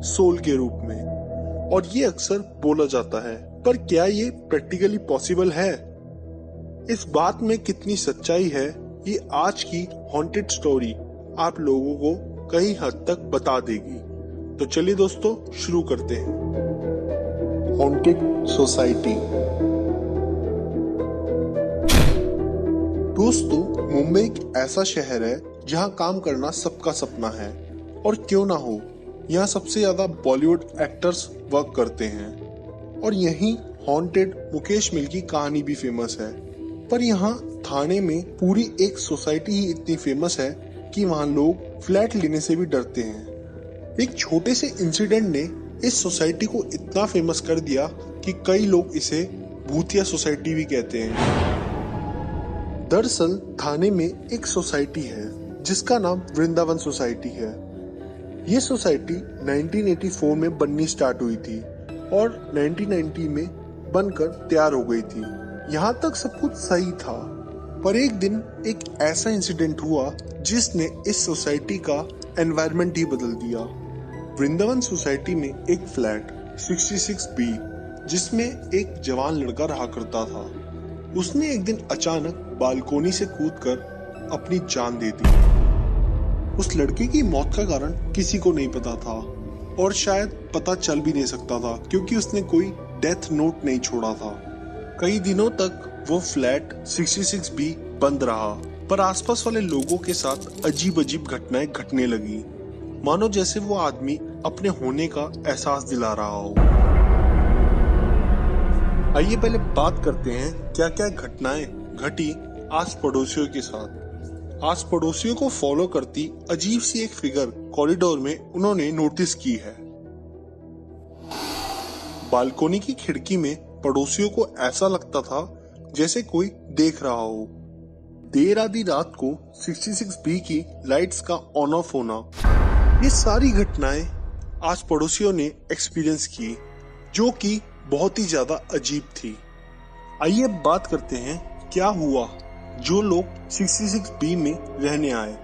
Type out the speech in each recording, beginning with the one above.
Soul के रूप में, और ये अक्सर बोला जाता है, पर क्या ये प्रैक्टिकली पॉसिबल है? इस बात में कितनी सच्चाई है, ये आज की हॉन्टेड स्टोरी आप लोगों को कई हद तक बता देगी। तो चलिए दोस्तों, शुरू करते हैं। Haunted society. दोस्तों, मुंबई एक ऐसा शहर है जहां काम करना सबका सपना है, और क्यों ना हो, यहाँ सबसे ज्यादा बॉलीवुड एक्टर्स वर्क करते हैं, और यहीं हॉन्टेड मुकेश मिल की कहानी भी फेमस है। पर यहाँ थाने में पूरी एक सोसाइटी ही इतनी फेमस है कि वहाँ लोग फ्लैट लेने से भी डरते हैं। एक छोटे से इंसिडेंट ने इस सोसाइटी को इतना फेमस कर दिया कि कई लोग इसे भूतिया सोसाइटी भी कहते हैं। दरअसल थाने में एक सोसाइटी है जिसका नाम वृंदावन सोसाइटी है। ये सोसाइटी 1984 में बननी स्टार्ट हुई थी और 1990 में बनकर तैयार हो गई थी। यहाँ तक सब कुछ सही था, पर एक दिन एक ऐसा इंसिडेंट हुआ जिसने इस सोसाइटी का एनवायरनमेंट ही बदल दिया। वृंदावन सोसाइटी में एक फ्लैट 66B, जिसमें एक जवान लड़का रहा करता था, उसने एक दिन अचानक बालकोनी से कूदकर अपनी जान दे दी। उस लड़के की मौत का कारण किसी को नहीं पता था, और शायद पता चल भी नहीं सकता था क्योंकि उसने कोई डेथ नोट नहीं छोड़ा था। कई दिनों तक वो फ्लैट 66B बंद रहा, पर आसपास वाले लोगों के साथ अजीब अजीब घटनाएं घटने लगी, मानो जैसे वो आदमी अपने होने का एहसास दिला रहा हो। आइए पहले बात करते हैं क्या क्या घटनाएं घटी आस पड़ोसियों के साथ। आस पड़ोसियों को फॉलो करती अजीब सी एक फिगर कॉरिडोर में उन्होंने नोटिस की है। बालकोनी की खिड़की में पड़ोसियों को ऐसा लगता था जैसे कोई देख रहा हो। देर आधी रात को 66B की लाइट्स का ऑन ऑफ होना, ये सारी घटनाएं आज पड़ोसियों ने एक्सपीरियंस की, जो कि बहुत ही ज्यादा अजीब थी। आइए बात करते हैं क्या हुआ जो लोग 66B में रहने आए।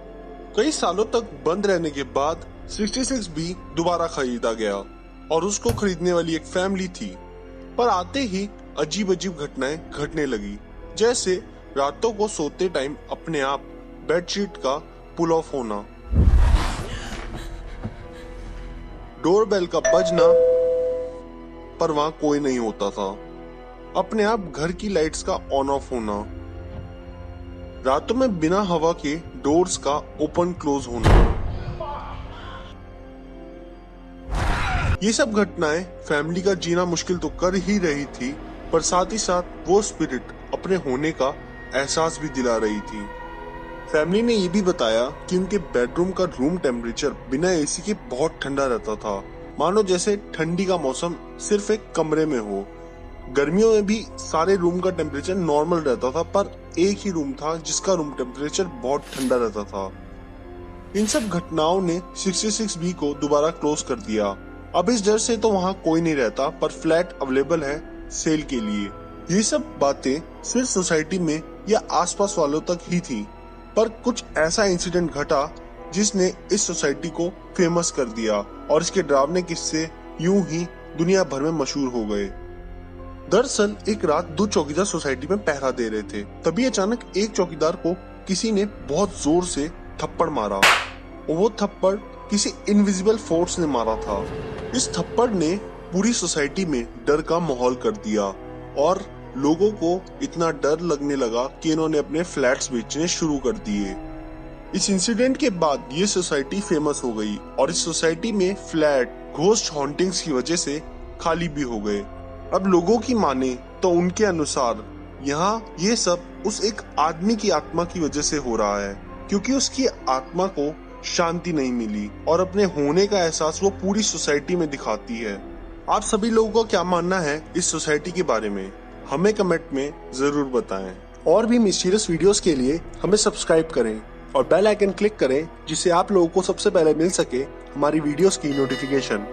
कई सालों तक बंद रहने के बाद 66B दोबारा खरीदा गया और उसको खरीदने वाली एक फैमिली थी, पर आते ही अजीब अजीब घटनाएं घटने लगी, जैसे रातों को सोते टाइम अपने आप बेडशीट का पुल ऑफ होना, डोरबेल का बजना पर वहां कोई नहीं होता था, अपने आप घर की लाइट्स का ऑन ऑफ होना, रातों में बिना हवा के डोर्स का ओपन क्लोज होना। ये सब घटनाएं फैमिली का जीना मुश्किल तो कर ही रही थी, पर साथ ही साथ वो स्पिरिट अपने होने का एहसास भी दिला रही थी। फैमिली ने ये भी बताया कि उनके बेडरूम का रूम टेम्परेचर बिना एसी के बहुत ठंडा रहता था, मानो जैसे ठंडी का मौसम सिर्फ एक कमरे में हो। गर्मियों में भी सारे रूम का टेम्परेचर नॉर्मल रहता था, पर एक ही रूम था जिसका रूम टेम्परेचर बहुत ठंडा रहता था। इन सब घटनाओं ने 66B को दोबारा क्लोज कर दिया। अब इस डर से तो वहाँ कोई नहीं रहता, पर फ्लैट अवेलेबल है सेल के लिए। ये सब बातें सिर्फ सोसाइटी में या आसपास वालों तक ही थी, पर कुछ ऐसा इंसिडेंट घटा जिसने इस सोसाइटी को फेमस कर दिया, और इसके डरावने किस्से यूं ही दुनिया भर में मशहूर हो गए। दरअसल एक रात 2 चौकीदार सोसाइटी में पहरा दे रहे थे, तभी अचानक एक चौकीदार को किसी ने बहुत जोर से थप्पड़ मारा, और वो थप्पड़ किसी इनविजिबल फोर्स ने मारा था। इस थप्पड़ ने पूरी सोसाइटी में डर का माहौल कर दिया, और लोगों को इतना डर लगने लगा कि इन्होंने अपने फ्लैट्स बेचने शुरू कर दिए। इस इंसिडेंट के बाद ये सोसाइटी फेमस हो गई, और इस सोसाइटी में फ्लैट घोस्ट हॉन्टिंग्स की वजह से खाली भी हो गए। अब लोगों की माने तो उनके अनुसार यहाँ ये सब उस एक आदमी की आत्मा की वजह से हो रहा है, क्योंकि उसकी आत्मा को शांति नहीं मिली और अपने होने का एहसास वो पूरी सोसाइटी में दिखाती है। आप सभी लोगों का क्या मानना है इस सोसाइटी के बारे में, हमें कमेंट में जरूर बताएं। और भी मिस्टीरियस वीडियोस के लिए हमें सब्सक्राइब करें और बेल आइकन क्लिक करें, जिससे आप लोगों को सबसे पहले मिल सके हमारी वीडियोस की नोटिफिकेशन।